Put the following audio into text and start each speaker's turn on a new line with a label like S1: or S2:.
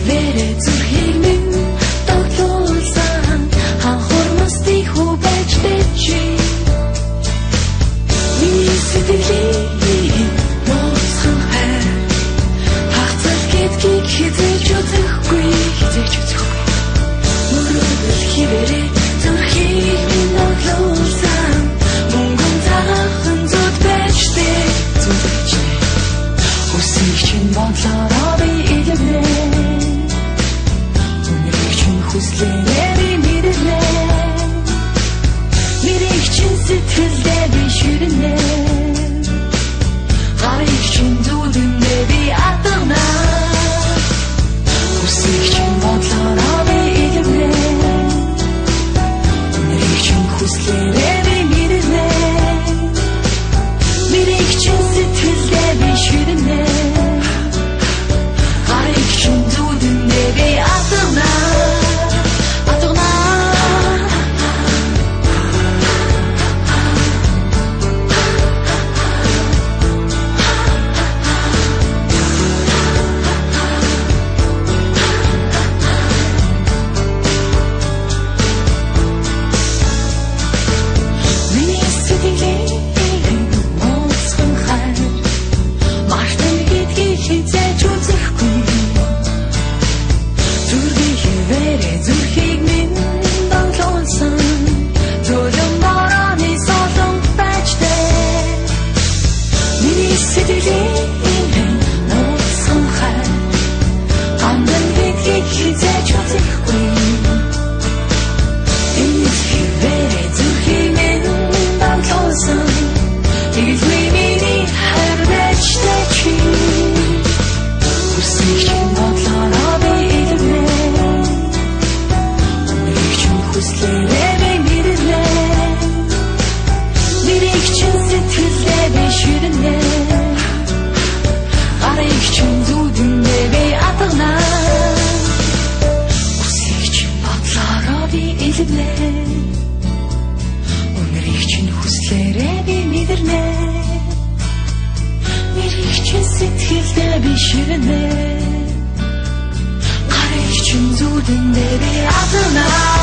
S1: хивээрээ зүрхийг минь тоглуулсан ханхуурмастыг хубэж дэжи миний сэтгэлийг ноцхон хайр хацал гэдгийг хизээж үзэхгүй мөрөдөл хивээрээ зүрхийг минь тоглуулсан мөнгөн цагаан зүд байж зүдэж хүсэж чинь бодлороо би илэрнэ өнөрийг чинь хүслээрээ би мэдрэнэ мэрийг чинь сэтгэлдээ би ширнэ гарыг чинь зүдэндээ би атгана хүсэж чинь бодлороо би илэрнэ өнөрийг чинь хүслээрээ би мэдрэнэ мэрийг чинь сэтгэлдээ би ширнэ гарыг чинь зүдэндээ би атгана Өнөрийг чинь хүслээрээ би мэдэрнэ мэрийг чинь сэтгэлдээ би ширнэ гарыг чинь зүдэндээ би атгана